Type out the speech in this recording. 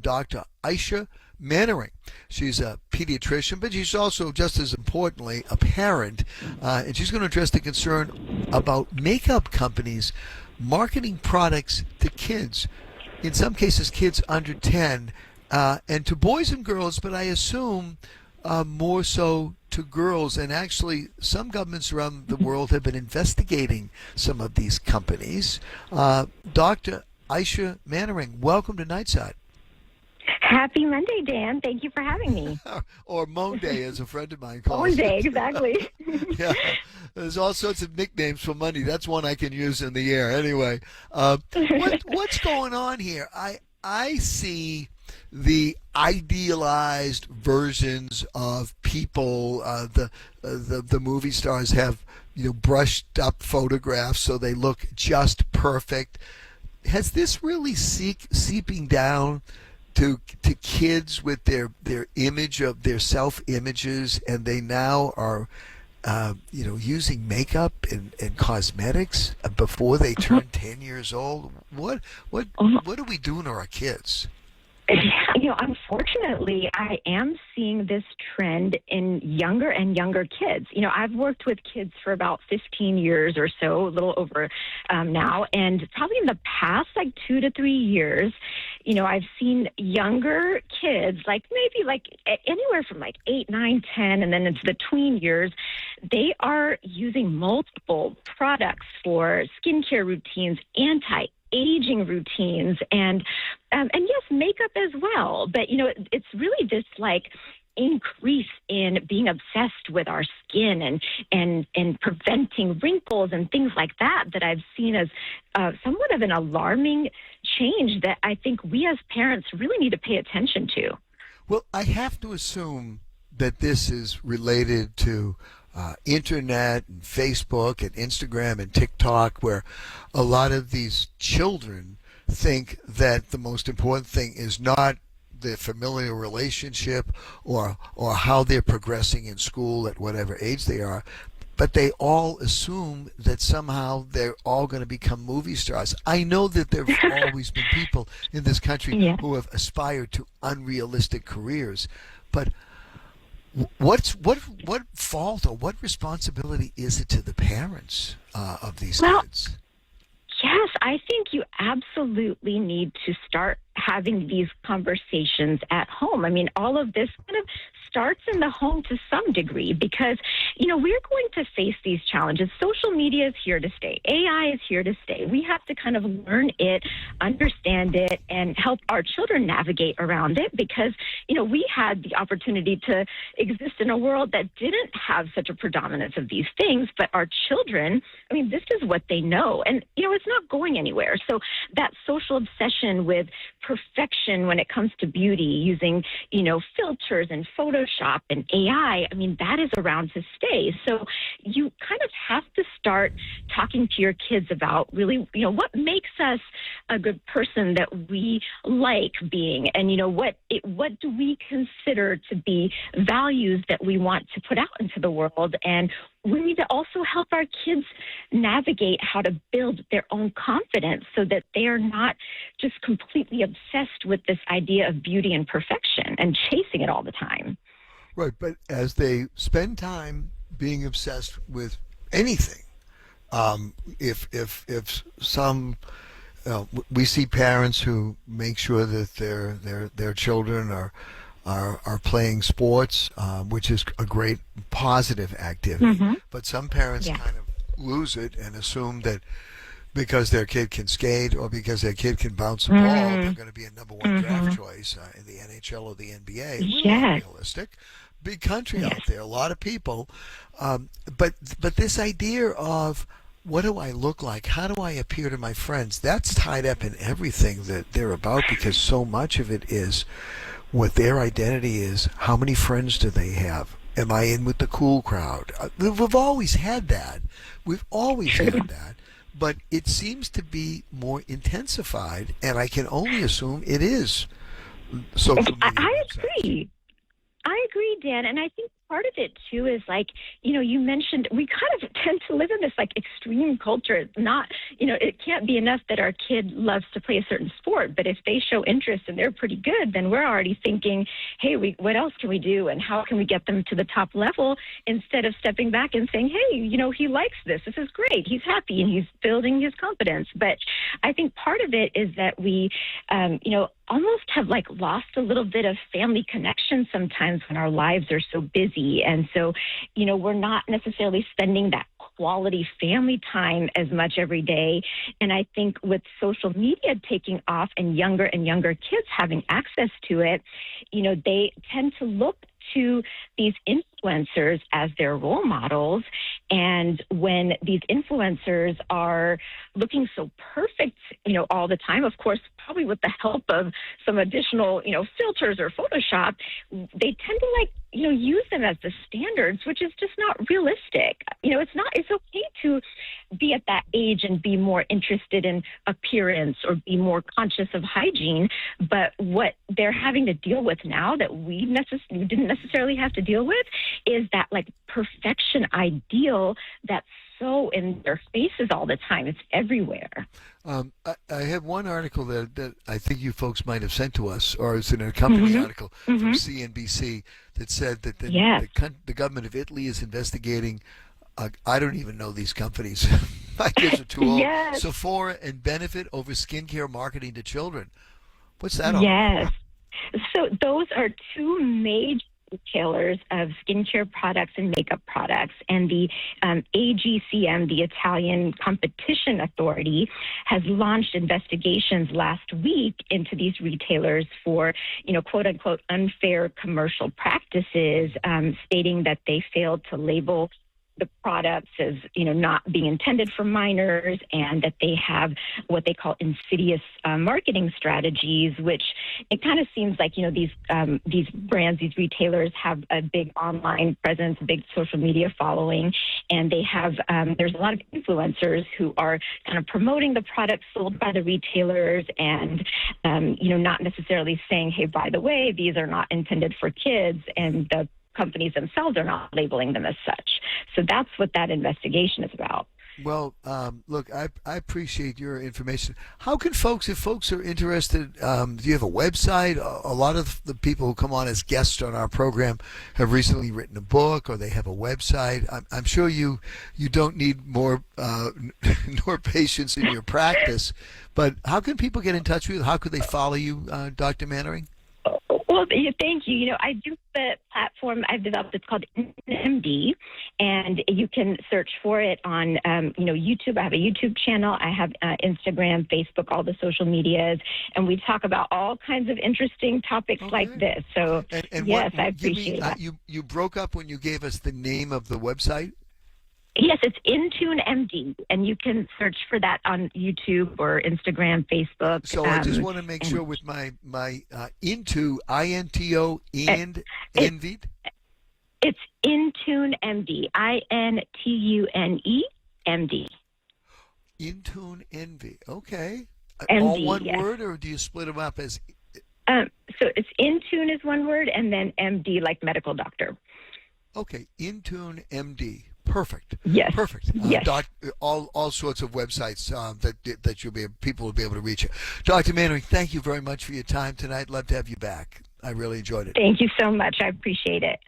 Dr. Isha Mannering. She's a pediatrician, but she's also, just as importantly, a parent. And she's going to address the concern about makeup companies marketing products to kids, in some cases kids under 10, and to boys and girls, but I assume more so to girls. And actually, some governments around the world have been investigating some of these companies. Dr. Isha Mannering, welcome to Nightside. Happy Monday, Dan. Thank you for having me. Or Monday, as a friend of mine calls it. Monday, exactly. Yeah, there's all sorts of nicknames for Monday. That's one I can use in the air. Anyway, what's going on here? I see the idealized versions of people. The movie stars have brushed up photographs so they look just perfect. Has this really seeping down to kids with their image of their self images, and they now are using makeup and cosmetics before they turn 10 years old? What are we doing to our kids? Unfortunately, I am seeing this trend in younger and younger kids. I've worked with kids for about 15 years or so, a little over now, and probably in the past, 2 to 3 years, I've seen younger kids, maybe anywhere from 8, 9, 10, and then into the tween years, they are using multiple products for skincare routines, anti-aging routines, and yes, makeup as well. But it's really this increase in being obsessed with our skin and preventing wrinkles and things like that I've seen as somewhat of an alarming change that I think we as parents really need to pay attention to. Well, I have to assume that this is related to internet and Facebook and Instagram and TikTok, where a lot of these children think that the most important thing is not the familial relationship or how they're progressing in school at whatever age they are, but they all assume that somehow they're all going to become movie stars. I know that there have always been people in this country who have aspired to unrealistic careers, but what fault or what responsibility is it to the parents of these kids? Yes, I think you absolutely need to start having these conversations at home. I mean, all of this kind of starts in the home to some degree because, we're going to face these challenges. Social media is here to stay. AI is here to stay. We have to kind of learn it, understand it, and help our children navigate around it because, we had the opportunity to exist in a world that didn't have such a predominance of these things, but our children, this is what they know. And, it's not going anywhere. So that social obsession with perfection when it comes to beauty, using, filters and Photoshop and AI, that is around to stay. So you kind of have to start talking to your kids about really, what makes us a good person that we like being, and, what do we consider to be values that we want to put out into the world. And we need to also help our kids navigate how to build their own confidence so that they are not just completely obsessed with this idea of beauty and perfection and chasing it all the time. Right, but as they spend time being obsessed with anything, if some we see parents who make sure that their children are playing sports, which is a great positive activity. But some parents kind of lose it and assume that because their kid can skate or because their kid can bounce a ball, they're going to be a number one draft choice in the NHL or the NBA. It's not realistic. Big country out there, a lot of people. But this idea of what do I look like? How do I appear to my friends? That's tied up in everything that they're about because so much of it is what their identity is. How many friends do they have? Am I in with the cool crowd? We've always had that. We've always had that. But it seems to be more intensified, and I can only assume it is social media. I agree, Dan. And I think part of it too is like, you mentioned we kind of tend to live in this like extreme culture. It's not, it can't be enough that our kid loves to play a certain sport, but if they show interest and they're pretty good, then we're already thinking, hey, what else can we do and how can we get them to the top level, instead of stepping back and saying, hey, he likes this. This is great. He's happy and he's building his confidence. But I think part of it is that we, almost have like lost a little bit of family connection sometimes when our lives are so busy. And so, we're not necessarily spending that quality family time as much every day. And I think with social media taking off and younger kids having access to it, they tend to look to these influencers as their role models. And when these influencers are looking so perfect, all the time, of course, probably with the help of some additional, filters or Photoshop, they tend to use them as the standards, which is just not realistic. It's okay to be at that age and be more interested in appearance or be more conscious of hygiene. But what they're having to deal with now that we didn't necessarily have to deal with is that like perfection ideal that's so in their faces all the time. It's everywhere. I have one article that I think you folks might have sent to us, or it's an accompanying article from CNBC that said that the government of Italy is investigating, I don't even know these companies. My kids are too old. Yes. Sephora and Benefit over skincare marketing to children. What's that all about? Yes. So those are two major retailers of skincare products and makeup products, and the AGCM, the Italian Competition Authority, has launched investigations last week into these retailers for, quote unquote, unfair commercial practices, stating that they failed to label the products as, not being intended for minors, and that they have what they call insidious marketing strategies, which it kind of seems like, these brands, these retailers have a big online presence, a big social media following, and they have, there's a lot of influencers who are kind of promoting the products sold by the retailers and, not necessarily saying, hey, by the way, these are not intended for kids, and the companies themselves are not labeling them as such. So that's what that investigation is about. Well, look, I appreciate your information. How can folks, if folks are interested, do you have a website? A lot of the people who come on as guests on our program have recently written a book, or they have a website. I'm sure you don't need more patience in your practice, but how can people get in touch with you? How could they follow you, Dr. Mannering? Well, thank you. I do the platform I've developed. It's called MD, and you can search for it on, YouTube. I have a YouTube channel. I have Instagram, Facebook, all the social medias, and we talk about all kinds of interesting topics like this. So, and yes, I appreciate that. You broke up when you gave us the name of the website? Yes, it's Intune MD, and you can search for that on YouTube or Instagram, Facebook. So I just want to make sure with my Into, INTO, and Envied. It's Intune MD, INTUNE MD. Intune Envy. Okay. MD, all one yes. word, or do you split them up as? So it's Intune is one word, and then MD like medical doctor. Okay, Intune MD. Perfect. Yes. Perfect. Yes. All sorts of websites that people will be able to reach you. Dr. Mannering, thank you very much for your time tonight. Love to have you back. I really enjoyed it. Thank you so much. I appreciate it.